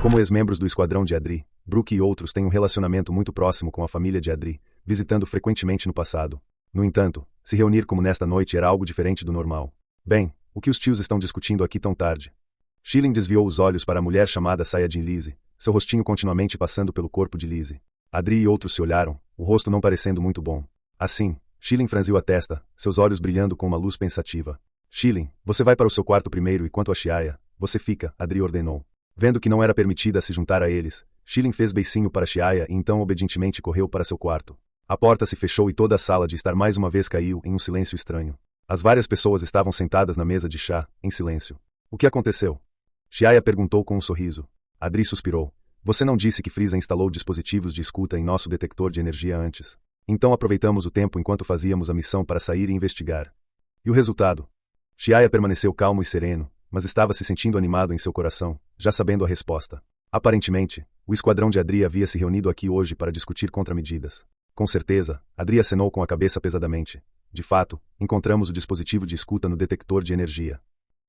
Como ex-membros do esquadrão de Adri, Brook e outros têm um relacionamento muito próximo com a família de Adri, visitando frequentemente no passado. No entanto, se reunir como nesta noite era algo diferente do normal. Bem, o que os tios estão discutindo aqui tão tarde? Schilling desviou os olhos para a mulher chamada Sayajin Lizzie, seu rostinho continuamente passando pelo corpo de Lizzie. Adri e outros se olharam, o rosto não parecendo muito bom. Assim, Schilling franziu a testa, seus olhos brilhando com uma luz pensativa. Schilling, você vai para o seu quarto primeiro e quanto a Xiaya, você fica, Adri ordenou. Vendo que não era permitida se juntar a eles, Schilling fez beicinho para Xiaya e então obedientemente correu para seu quarto. A porta se fechou e toda a sala de estar mais uma vez caiu em um silêncio estranho. As várias pessoas estavam sentadas na mesa de chá, em silêncio. O que aconteceu? Xiaya perguntou com um sorriso. Adri suspirou. Você não disse que Frieza instalou dispositivos de escuta em nosso detector de energia antes. Então aproveitamos o tempo enquanto fazíamos a missão para sair e investigar. E o resultado? Xiaya permaneceu calmo e sereno, mas estava se sentindo animado em seu coração, já sabendo a resposta. Aparentemente, o esquadrão de Adri havia se reunido aqui hoje para discutir contramedidas. Com certeza, Adri acenou com a cabeça pesadamente. De fato, encontramos o dispositivo de escuta no detector de energia.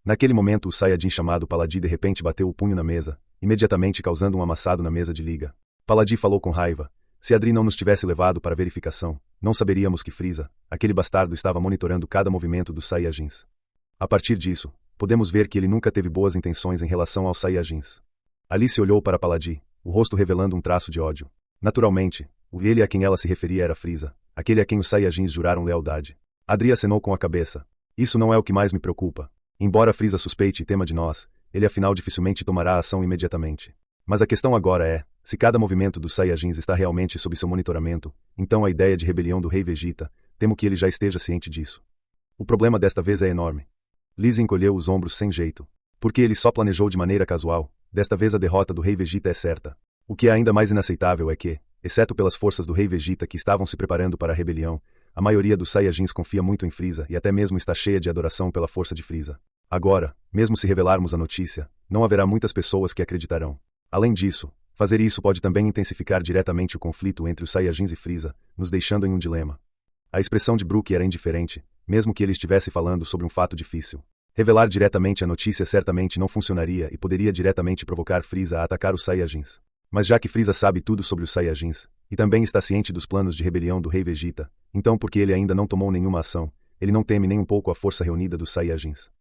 Naquele momento o Saiyajin chamado Paladi de repente bateu o punho na mesa, imediatamente causando um amassado na mesa de liga. Paladi falou com raiva. Se Adri não nos tivesse levado para verificação, não saberíamos que Frieza, aquele bastardo, estava monitorando cada movimento dos Saiyajins. A partir disso, podemos ver que ele nunca teve boas intenções em relação aos Saiyajins. Alice olhou para Paladi, o rosto revelando um traço de ódio. Naturalmente, o ele a quem ela se referia era Frieza, aquele a quem os Saiyajins juraram lealdade. Adri acenou com a cabeça. Isso não é o que mais me preocupa. Embora Frieza suspeite e tema de nós, ele afinal dificilmente tomará ação imediatamente. Mas a questão agora é, se cada movimento dos Saiyajins está realmente sob seu monitoramento, então a ideia de rebelião do rei Vegeta, temo que ele já esteja ciente disso. O problema desta vez é enorme. Lizzie encolheu os ombros sem jeito. Porque ele só planejou de maneira casual, desta vez a derrota do rei Vegeta é certa. O que é ainda mais inaceitável é que, exceto pelas forças do rei Vegeta que estavam se preparando para a rebelião, a maioria dos Saiyajins confia muito em Frieza e até mesmo está cheia de adoração pela força de Frieza. Agora, mesmo se revelarmos a notícia, não haverá muitas pessoas que acreditarão. Além disso, fazer isso pode também intensificar diretamente o conflito entre os Saiyajins e Frieza, nos deixando em um dilema. A expressão de Brook era indiferente, mesmo que ele estivesse falando sobre um fato difícil. Revelar diretamente a notícia certamente não funcionaria e poderia diretamente provocar Frieza a atacar os Saiyajins. Mas já que Frieza sabe tudo sobre os Saiyajins, e também está ciente dos planos de rebelião do rei Vegeta, então por que ele ainda não tomou nenhuma ação, ele não teme nem um pouco a força reunida dos Saiyajins?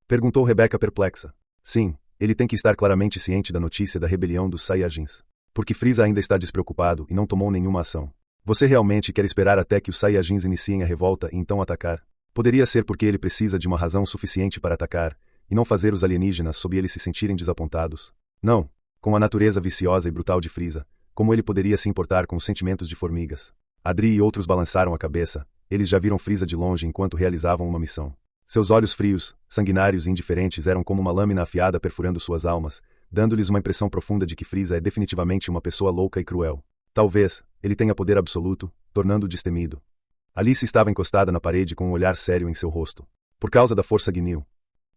Perguntou Rebecca perplexa. Sim, ele tem que estar claramente ciente da notícia da rebelião dos Saiyajins. Porque Frieza ainda está despreocupado e não tomou nenhuma ação. Você realmente quer esperar até que os Saiyajins iniciem a revolta e então atacar? Poderia ser porque ele precisa de uma razão suficiente para atacar, e não fazer os alienígenas sob eles se sentirem desapontados. Não, com a natureza viciosa e brutal de Frieza, como ele poderia se importar com os sentimentos de formigas? Adri e outros balançaram a cabeça, eles já viram Frieza de longe enquanto realizavam uma missão. Seus olhos frios, sanguinários e indiferentes eram como uma lâmina afiada perfurando suas almas, dando-lhes uma impressão profunda de que Frieza é definitivamente uma pessoa louca e cruel. Talvez, ele tenha poder absoluto, tornando-o destemido. Alice estava encostada na parede com um olhar sério em seu rosto. Por causa da força Ginyu.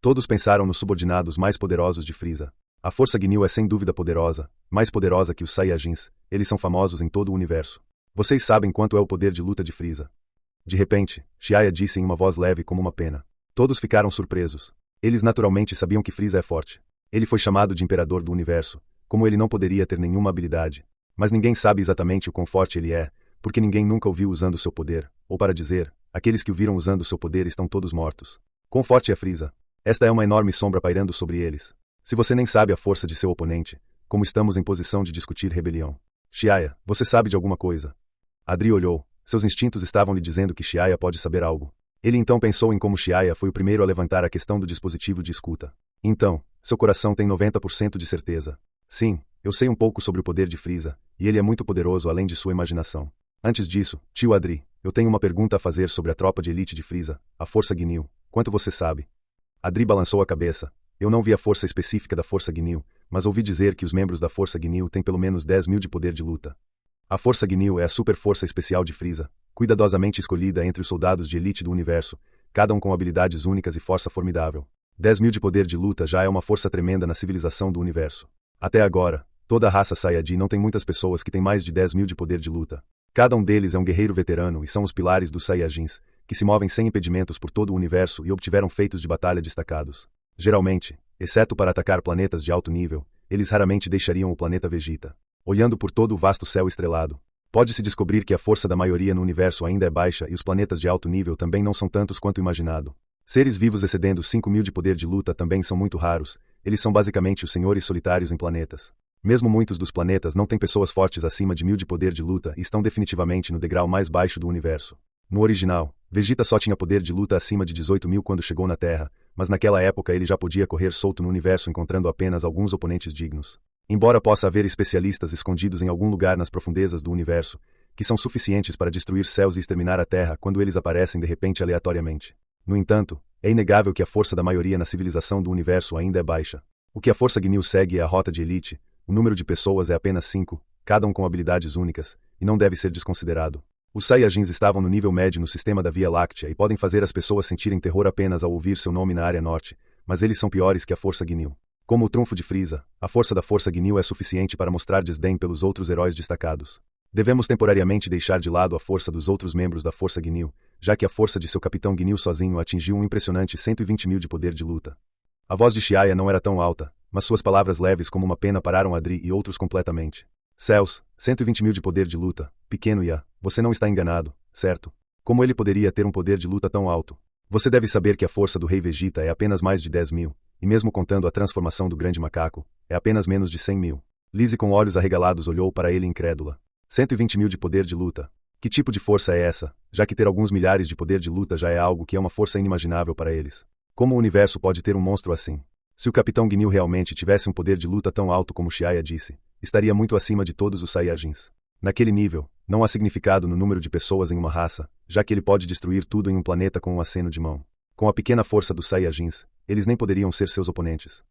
Todos pensaram nos subordinados mais poderosos de Frieza. A força Ginyu é sem dúvida poderosa, mais poderosa que os Saiyajins, eles são famosos em todo o universo. Vocês sabem quanto é o poder de luta de Frieza. De repente, Xiaya disse em uma voz leve como uma pena. Todos ficaram surpresos. Eles naturalmente sabiam que Frieza é forte. Ele foi chamado de Imperador do Universo, como ele não poderia ter nenhuma habilidade. Mas ninguém sabe exatamente o quão forte ele é, porque ninguém nunca o viu usando seu poder, ou para dizer, aqueles que o viram usando seu poder estão todos mortos. Quão forte é Frieza? Esta é uma enorme sombra pairando sobre eles. Se você nem sabe a força de seu oponente, como estamos em posição de discutir rebelião? Xiaya, você sabe de alguma coisa? Adri olhou. Seus instintos estavam lhe dizendo que Xiaya pode saber algo. Ele então pensou em como Xiaya foi o primeiro a levantar a questão do dispositivo de escuta. Então, seu coração tem 90% de certeza. Sim, eu sei um pouco sobre o poder de Frieza, e ele é muito poderoso além de sua imaginação. Antes disso, tio Adri, eu tenho uma pergunta a fazer sobre a tropa de elite de Frieza, a Força Ginyu. Quanto você sabe? Adri balançou a cabeça. Eu não vi a força específica da Força Ginyu, mas ouvi dizer que os membros da Força Ginyu têm pelo menos 10.000 de poder de luta. A Força Ginyu é a super força especial de Frieza, cuidadosamente escolhida entre os soldados de elite do universo, cada um com habilidades únicas e força formidável. 10.000 de poder de luta já é uma força tremenda na civilização do universo. Até agora, toda a raça Saiyajin não tem muitas pessoas que têm mais de 10.000 de poder de luta. Cada um deles é um guerreiro veterano e são os pilares dos Saiyajins, que se movem sem impedimentos por todo o universo e obtiveram feitos de batalha destacados. Geralmente, exceto para atacar planetas de alto nível, eles raramente deixariam o planeta Vegeta. Olhando por todo o vasto céu estrelado, pode-se descobrir que a força da maioria no universo ainda é baixa e os planetas de alto nível também não são tantos quanto imaginado. Seres vivos excedendo 5.000 de poder de luta também são muito raros, eles são basicamente os senhores solitários em planetas. Mesmo muitos dos planetas não têm pessoas fortes acima de 1.000 de poder de luta e estão definitivamente no degrau mais baixo do universo. No original, Vegeta só tinha poder de luta acima de 18.000 quando chegou na Terra, mas naquela época ele já podia correr solto no universo encontrando apenas alguns oponentes dignos. Embora possa haver especialistas escondidos em algum lugar nas profundezas do universo, que são suficientes para destruir céus e exterminar a Terra quando eles aparecem de repente aleatoriamente. No entanto, é inegável que a força da maioria na civilização do universo ainda é baixa. O que a Força Ginyu segue é a rota de elite, o número de pessoas é apenas 5, cada um com habilidades únicas, e não deve ser desconsiderado. Os Saiyajins estavam no nível médio no sistema da Via Láctea e podem fazer as pessoas sentirem terror apenas ao ouvir seu nome na área norte, mas eles são piores que a Força Ginyu. Como o trunfo de Frieza, a força da Força Ginyu é suficiente para mostrar desdém pelos outros heróis destacados. Devemos temporariamente deixar de lado a força dos outros membros da Força Ginyu, já que a força de seu capitão Ginyu sozinho atingiu um impressionante 120.000 de poder de luta. A voz de Chiaya não era tão alta, mas suas palavras leves como uma pena pararam Adri e outros completamente. Céus, 120.000 de poder de luta, pequeno Ia, você não está enganado, certo? Como ele poderia ter um poder de luta tão alto? Você deve saber que a força do Rei Vegeta é apenas mais de 10.000, e mesmo contando a transformação do Grande Macaco, é apenas menos de 100.000. Lizzie com olhos arregalados olhou para ele incrédula. 120.000 de poder de luta. Que tipo de força é essa, já que ter alguns milhares de poder de luta já é algo que é uma força inimaginável para eles? Como o universo pode ter um monstro assim? Se o Capitão Ginyu realmente tivesse um poder de luta tão alto como Chiaya disse, estaria muito acima de todos os Saiyajins. Naquele nível, não há significado no número de pessoas em uma raça, já que ele pode destruir tudo em um planeta com um aceno de mão. Com a pequena força dos Saiyajins, eles nem poderiam ser seus oponentes.